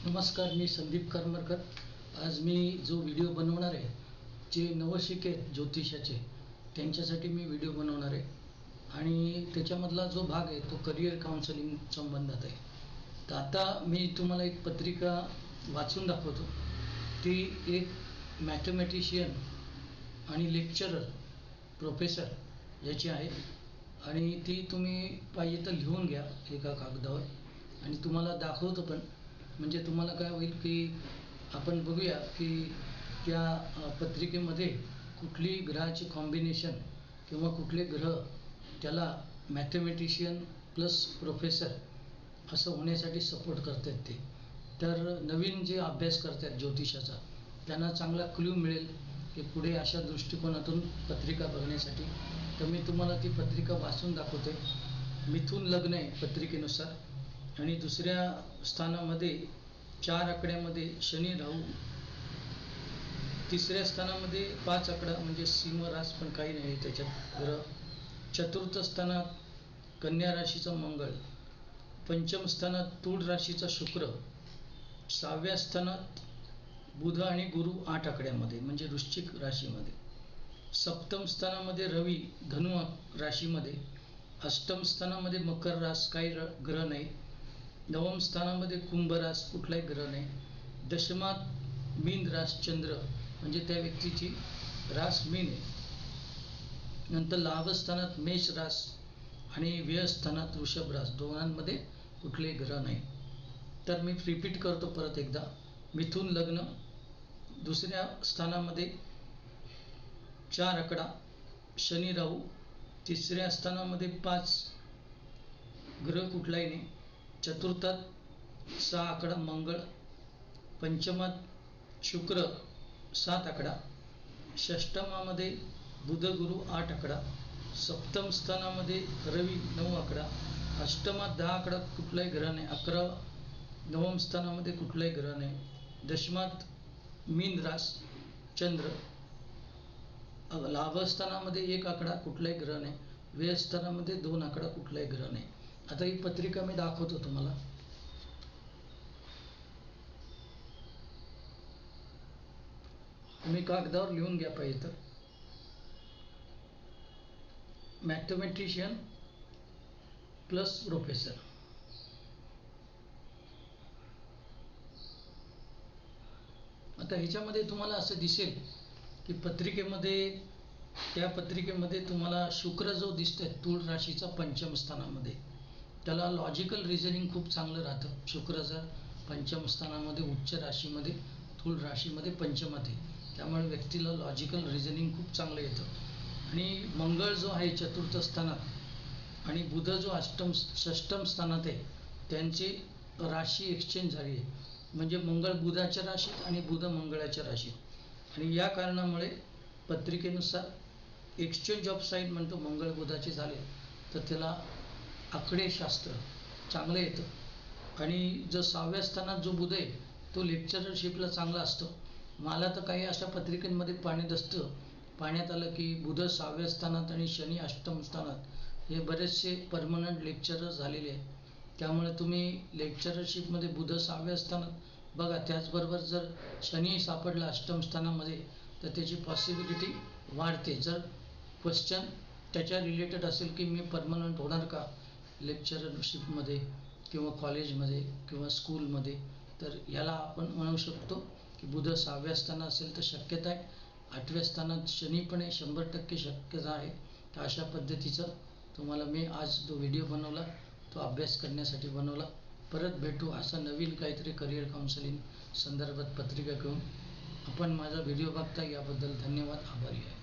नमस्कार, मी संदीप करमरकर। आज मी जो व्हिडिओ बनवणार आहे जे नवशिके ज्योतिषाचे त्यांच्यासाठी मी व्हिडिओ बनवणार आहे आणि त्याच्यामधला जो भाग आहे तो करिअर काउन्सिलिंग संबंधात आहे। तर आता मी तुम्हाला एक पत्रिका वाचून दाखवतो। ती एक मॅथमॅटिशियन आणि लेक्चरर प्रोफेसर याची आहे आणि ती तुम्ही पाहिजे तर लिहून घ्या एका कागदावर आणि तुम्हाला दाखवतो पण, म्हणजे तुम्हाला काय होईल की आपण बघूया की त्या पत्रिकेमध्ये कुठली ग्रहाची कॉम्बिनेशन किंवा कुठले ग्रह त्याला मॅथमॅटिशियन प्लस प्रोफेसर असं होण्यासाठी सपोर्ट करतात। ते तर नवीन जे अभ्यास करतात ज्योतिषाचा त्यांना चांगला क्लू मिळेल की पुढे अशा दृष्टिकोनातून पत्रिका बघण्यासाठी। तर मी तुम्हाला ती पत्रिका वाचून दाखवते। मिथुन लग्न आहे पत्रिकेनुसार आणि दुसऱ्या स्थानामध्ये 4 आकड्यामध्ये शनी राहू, तिसऱ्या स्थानामध्ये 5 आकडा म्हणजे सिंह रास पण काही नाही त्याच्यात ग्रह, चतुर्थ स्थानात कन्या राशीचा मंगळ, पंचम स्थानात तुळ राशीचा शुक्र, 6व्या स्थानात बुध आणि गुरु 8 आकड्यामध्ये म्हणजे वृश्चिक राशीमध्ये, सप्तम स्थानामध्ये रवी धनु राशीमध्ये, अष्टम स्थानामध्ये मकर रास काही ग्रह नाही, नवम स्थानामध्ये कुंभ रास कुठलाही ग्रह नाही, दशमात मीन रास चंद्र म्हणजे त्या व्यक्तीची रास मीन आहे, नंतर लाभ स्थानात मेष रास आणि व्यय स्थानात वृषभ रास, दोघांमध्ये कुठलेही ग्रह नाही। तर मी रिपीट करतो परत एकदा। मिथुन लग्न, दुसऱ्या स्थानामध्ये 4 आकडा शनी राहू, तिसऱ्या स्थानामध्ये 5 ग्रह कुठलाही नाही, चतुर्थात 6 आकडा मंगळ, पंचमात शुक्र 7 आकडा, षष्टमामध्ये बुध गुरु 8 आकडा, सप्तम स्थानामध्ये रवी 9 आकडा, अष्टमात 10 आकडा कुठलाही ग्रह नाही, 11 नवम स्थानामध्ये कुठलाही ग्रह नाही, दशमात मीन रास चंद्र, लाभस्थानामध्ये 1 आकडा कुठलाही ग्रह नाही, व्ययस्थानामध्ये 2 आकडा कुठलाही ग्रह नाही। आता ही पत्रिका मी दाखवतो तुम्हाला। तुम्ही कागदावर लिहून घ्या पाहिजे तर। Mathematician plus professor. आता ह्याच्यामध्ये तुम्हाला असं दिसेल की त्या पत्रिकेमध्ये तुम्हाला शुक्र जो दिसतोय तुळ राशीचा पंचम स्थानामध्ये, त्याला लॉजिकल रिझनिंग खूप चांगलं राहतं। शुक्र जर पंचम स्थानामध्ये उच्च राशीमध्ये तुळ राशीमध्ये पंचमात आहे, त्यामुळे व्यक्तीला लॉजिकल रिझनिंग खूप चांगलं येतं। आणि मंगळ जो आहे चतुर्थ स्थानात आणि बुध जो षष्टम स्थानात आहे, त्यांची राशी एक्सचेंज झाली आहे, म्हणजे मंगळ बुधाच्या राशीत आणि बुध मंगळाच्या राशीत। आणि या कारणामुळे पत्रिकेनुसार एक्सचेंज ऑफ साईन म्हणतो मंगळ बुधाचे झाले तर त्याला आकडेशास्त्र चांगलं येतं। आणि जो 6व्या स्थानात जो बुध आहे तो लेक्चररशिपला चांगला असतो। मला तर काही अशा पत्रिकांमध्ये पाहण्यात आलं की बुध 6व्या स्थानात आणि शनी अष्टम स्थानात हे बरेचसे परमनंट लेक्चरर झालेले आहेत। त्यामुळे तुम्ही लेक्चररशिपमध्ये बुध 6व्या स्थानात बघा। त्याचबरोबर जर शनी सापडला अष्टम स्थानामध्ये तर त्याची पॉसिबिलिटी वाढते। जर क्वेश्चन त्याच्या रिलेटेड असेल की मी परमनंट होणार का लेक्चररशिपमध्ये किंवा कॉलेजमध्ये किंवा स्कूलमध्ये, तर याला आपण म्हणू शकतो की बुध 6व्या स्थानात असेल तर शक्यता आहे। 8व्या स्थानात शनी पण आहे, 100% शक्यता आहे। तर अशा पद्धतीचं तुम्हाला मी आज जो व्हिडिओ बनवला तो अभ्यास करण्यासाठी बनवला। परत भेटू असा नवीन काहीतरी करिअर काउन्सिलिंग संदर्भात पत्रिका घेऊन। आपण माझा व्हिडिओ बघता याबद्दल धन्यवाद, आभारी आहे।